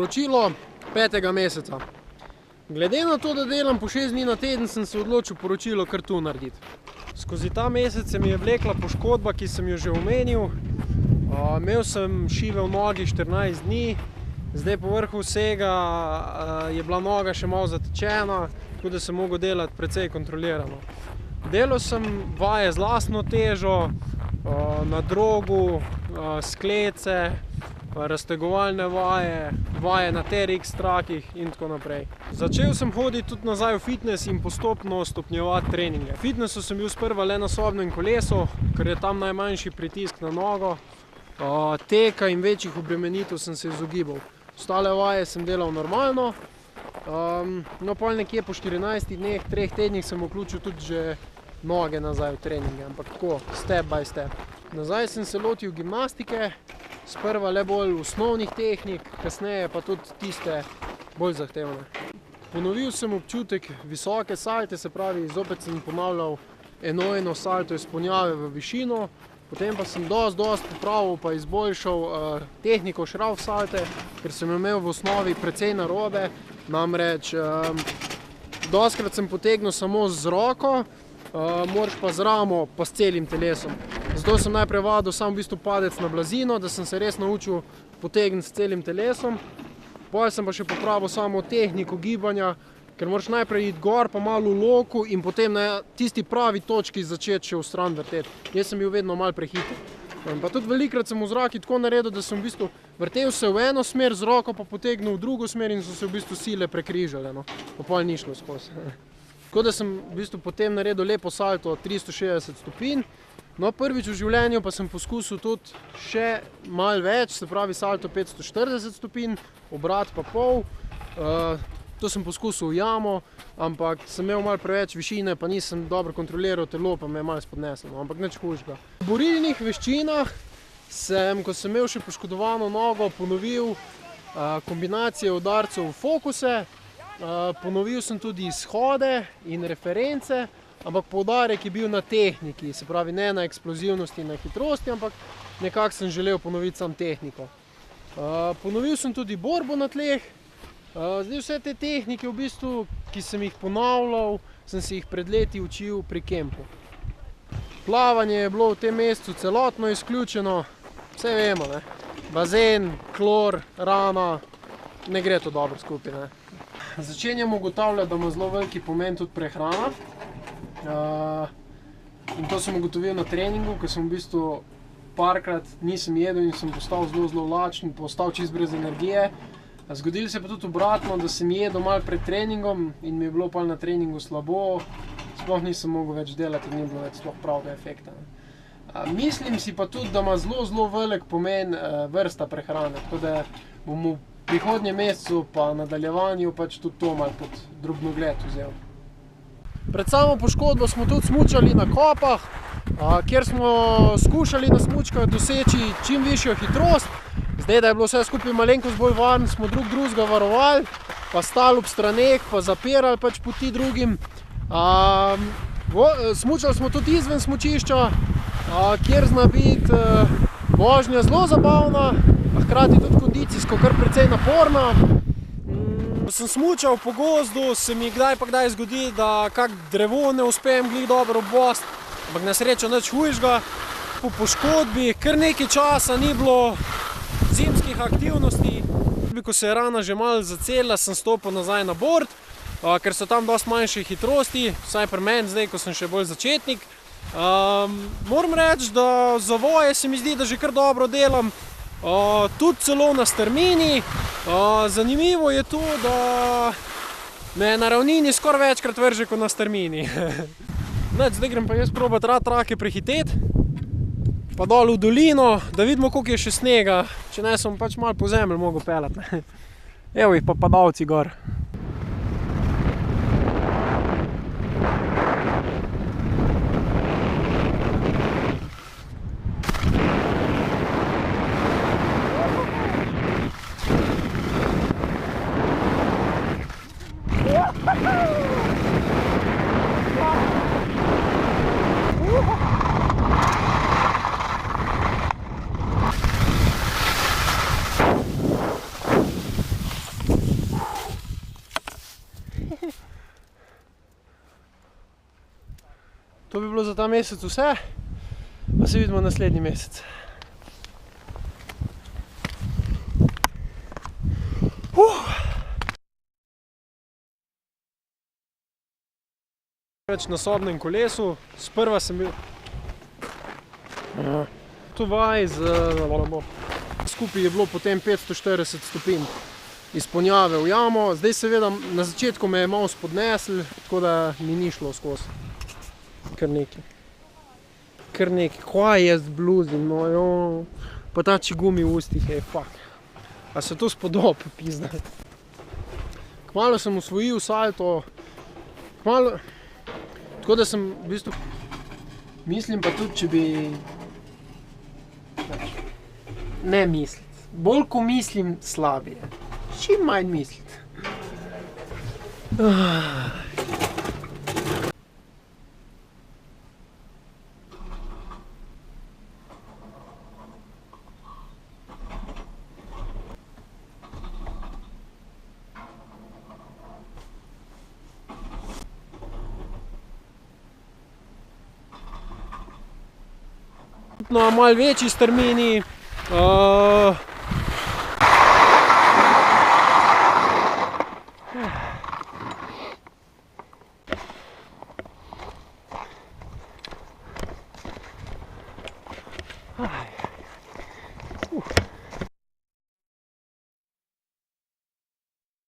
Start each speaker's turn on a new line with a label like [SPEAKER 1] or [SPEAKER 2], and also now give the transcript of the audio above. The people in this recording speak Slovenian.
[SPEAKER 1] Poročilo 5. meseca. Glede na to, da delam po 6 dni na teden, sem se odločil poročilo kar tu narediti. Skozi ta mesec se mi je vlekla poškodba, ki sem jo že omenil. Imel sem šive v nogi 14 dni, zdaj po vrhu vsega je bila noga še malo zatečena, tako da sem mogel delati precej kontrolirano. Delal sem vaje z lastno težo, na drogu, sklece, raztegovalne vaje, vaje na TRX trakih in tako naprej. Začel sem hoditi tudi nazaj v fitness in postopno stopnjevati treninge. V fitnessu sem bil sprva le na sobnem kolesu, ker je tam najmanjši pritisk na nogo. Teka in večjih obremenitev sem se izogibal. Ostale vaje sem delal normalno. No, pol nekje po 14 dneh, 3 tednih sem vključil tudi že noge nazaj v treninge, ampak tako, step by step. Nazaj sem se lotil gimnastike, sprva le bolj osnovnih tehnik, kasneje pa tudi tiste bolj zahtevne. Ponovil sem občutek visoke salte, se pravi, zopet sem ponavljal eno salto izpolnjave v višino, potem pa sem dosti popravil pa izboljšal tehniko šrauf salte, ker sem imel v osnovi precej narobe, namreč dostikrat sem potegnil samo z roko, moraš pa z ramo pa s celim telesom. Zato sem najprej vadil sam v bistvu padec na blazino, da sem se res naučil potegniti s celim telesom. Potem sem pa še popravil samo tehniko gibanja, ker moraš najprej iti gor, pa malo v loku in potem na tisti pravi točki začeti še v stran vrteti. Jaz sem bil vedno malo prehiter. Pa tudi velikokrat sem v zraki tako naredil, da sem v bistvu vrtel se v eno smer, z roko pa potegnil v drugo smer in so se v bistvu sile prekrižale, no. Pa pol ni šlo skozi. Tako da sem v bistvu potem naredil lepo salto 360 stopinj. No, prvič v življenju pa sem poskusil tudi še malo več, se pravi salto 540 stopinj, obrat pa pol. To sem poskusil v jamo, ampak sem imel malo preveč višine, pa nisem dobro kontroliral telo, pa me je malo spodneslo, ampak nič hujšega. V borilnih veščinah sem, ko sem imel še poškodovano nogo, ponovil kombinacije udarcev v fokuse, ponovil sem tudi izhode in reference, ampak poudarek je bil na tehniki, se pravi ne na eksplozivnosti in na hitrosti, ampak nekako sem želel ponoviti sam tehniko. Ponovil sem tudi borbo na tleh. Zdaj vse te tehnike, v bistvu, ki sem jih ponavljal, sem se jih pred leti učil pri kempu. Plavanje je bilo v tem mesecu celotno izključeno, vse vemo, ne. Bazen, klor, rana, ne gre to dobro skupaj, ne. Začenjam ugotavljati, da ima zelo veliki pomen tudi prehrana. In to sem ugotovil na treningu, ko sem v bistvu parkrat nisem jedel in sem postal zelo lačen, postal čist brez energije. Zgodilo se je pa tudi obratno, da sem jedel malo pred treningom in mi je bilo pa na treningu slabo, sploh nisem mogel več delati in ni bilo več sploh pravega efekta. Mislim si pa tudi, da ima zelo velik pomen vrsta prehrane, tako da bom v prihodnjem mesecu pa nadaljevanju pač tudi to malo pod drobnogled vzel. Pred samo poškodbo smo tudi smučali na kopah, kjer smo skušali na smučkah doseči čim višjo hitrost. Zdaj, da je bilo vse skupaj malenkost bolj varno, smo drugega varovali, pa stali ob straneh, pa zapirali pač poti drugim. Smučali smo tudi izven smučišča, kjer zna biti vožnja zelo zabavna, hkrati tudi kondicijsko kar precej naporna. Ko sem smučal po gozdu, se mi kdaj pa kdaj zgodi, da kak drevo ne uspejem glih dobro obosti, ampak na srečo nič hujšega. Po poškodbi kar nekaj časa ni bilo zimskih aktivnosti. Ko se je rana že malo zacelila, sem stopil nazaj na bord, ker so tam dosti manjše hitrosti, vsaj pri meni zdaj, ko sem še bolj začetnik. Moram reči, da za voje se mi zdi, da že kar dobro delam, tudi celo na strmini. Zanimivo je to, da me na ravnini skoraj večkrat vrže kot na strmini. Zdaj grem pa jaz probat trake prehiteti, pa dol v dolino, da vidimo, koliko je še snega, če ne sem pač malo po zemlji mogel peljati. Evo jih pa padalci gor. bilo za ta mesec vse, pa se vidimo naslednji mesec. Na sobnem kolesu, sprva sem bil to vaj skupaj je bilo potem 540 stopinj izponjave v jamo, zdaj seveda na začetku me je malo spodnesl, tako da mi ni šlo skozi. Kar nekaj, kaj je z bluzim, no jo, pa ta čigumi v ustih, fuck. A se to spodob, pizda. Kmalu sem osvojil salto, tako da sem v bistvu, mislim pa tudi, če bi, ne misliti, bolj ko mislim slabije, čim manj misliti. Na malo večji strmini,